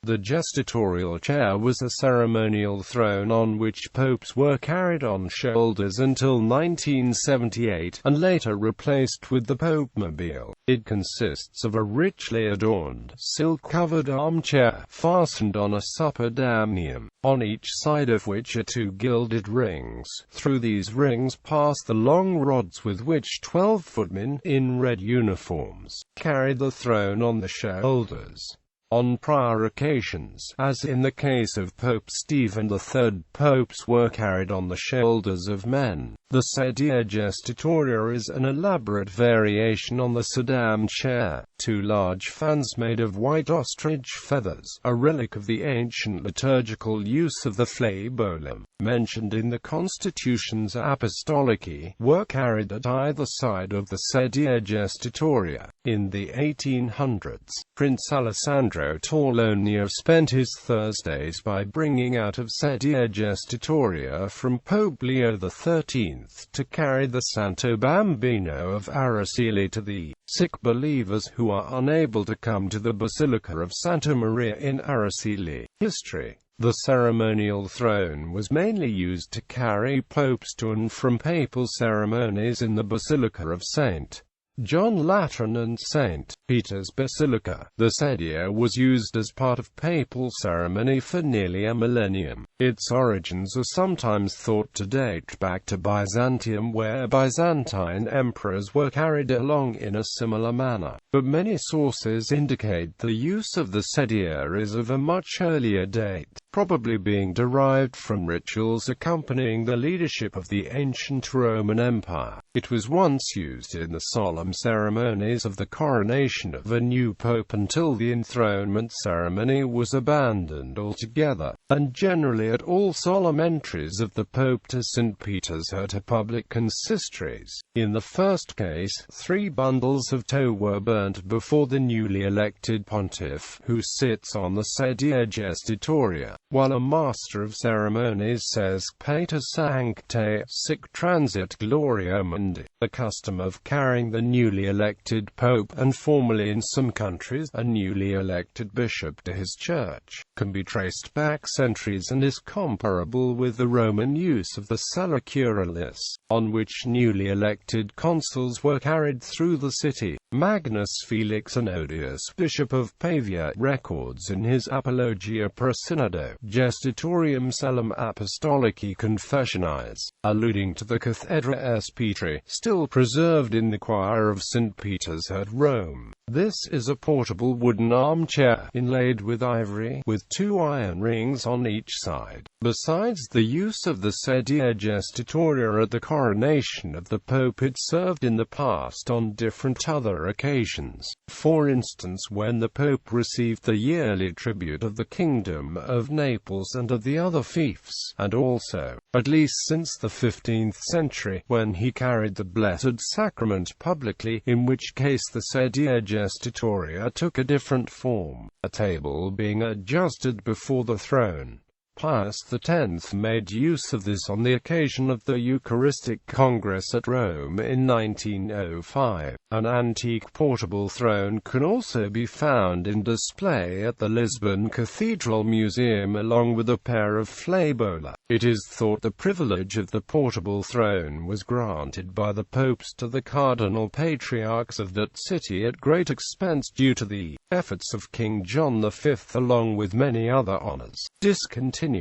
The gestatorial chair was a ceremonial throne on which popes were carried on shoulders until 1978, and later replaced with the Popemobile. It consists of a richly adorned, silk-covered armchair, fastened on a suppedaneum, on each side of which are two gilded rings. Through these rings pass the long rods with which 12 footmen, in red uniforms, carried the throne on the shoulders. On prior occasions, as in the case of Pope Stephen III, popes were carried on the shoulders of men. The Sedia gestatoria is an elaborate variation on the sedan chair. Two large fans made of white ostrich feathers, a relic of the ancient liturgical use of the flabellum, mentioned in the Constitution's Apostolici, were carried at either side of the Sedia gestatoria. In the 1800s, Prince Alessandro Torlonia spent his Thursdays by bringing out of Sedia gestatoria from Pope Leo XIII to carry the Santo Bambino of Araceli to the sick believers who are unable to come to the Basilica of Santa Maria in Araceli. History. The ceremonial throne was mainly used to carry popes to and from papal ceremonies in the Basilica of St. John Lateran and St. Peter's Basilica. The sedia was used as part of papal ceremony for nearly a millennium. Its origins are sometimes thought to date back to Byzantium, where Byzantine emperors were carried along in a similar manner, but many sources indicate the use of the sedia is of a much earlier date, probably being derived from rituals accompanying the leadership of the ancient Roman Empire. It was once used in the solemn ceremonies of the coronation of a new pope until the enthronement ceremony was abandoned altogether, and generally at all solemn entries of the pope to St. Peter's or to public consistories. In the first case, 3 bundles of tow were burnt before the newly elected pontiff, who sits on the sedia gestatoria, while a master of ceremonies says, Pater Sancte, sic transit gloria mundi. The custom of carrying the newly elected pope, and formerly in some countries, a newly elected bishop to his church, can be traced back centuries and is comparable with the Roman use of the cella curalis, on which newly elected consuls were carried through the city. Magnus Felix Anodius, Bishop of Pavia, records in his Apologia pro Synodo, Gestatorium Celum Apostolici Confessionis, alluding to the Cathedra S. Petri, still preserved in the choir of St. Peter's at Rome. This is a portable wooden armchair, inlaid with ivory, with 2 iron rings on each side. Besides the use of the sedia gestatoria at the coronation of the Pope, it served in the past on different other occasions. For instance, when the Pope received the yearly tribute of the Kingdom of Naples and of the other fiefs, and also, at least since the 15th century, when he carried the Blessed Sacrament publicly, in which case the sedia gestatoria took a different form, a table being adjusted before the throne. Pius X made use of this on the occasion of the Eucharistic Congress at Rome in 1905. An antique portable throne can also be found in display at the Lisbon Cathedral Museum along with a pair of flabella. It is thought the privilege of the portable throne was granted by the popes to the cardinal patriarchs of that city at great expense due to the efforts of King John V, along with many other honors. Discontinuance.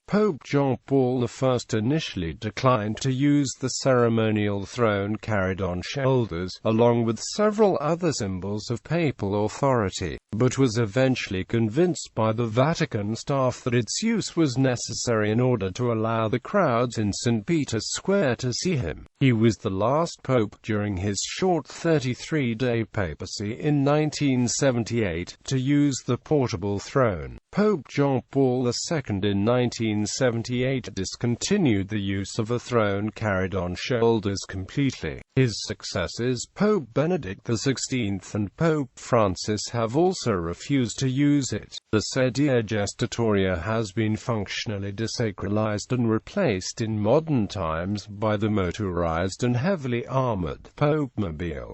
Pope John Paul I initially declined to use the ceremonial throne carried on shoulders, along with several other symbols of papal authority, but was eventually convinced by the Vatican staff that its use was necessary in order to allow the crowds in St. Peter's Square to see him. He was the last pope during his short 33-day papacy in 1978 to use the portable throne. Pope John Paul II in 1978 discontinued the use of a throne carried on shoulders completely. His successors, Pope Benedict XVI and Pope Francis, have also refused to use it. The sedia gestatoria has been functionally desacralized and replaced in modern times by the motorized and heavily armored Popemobile.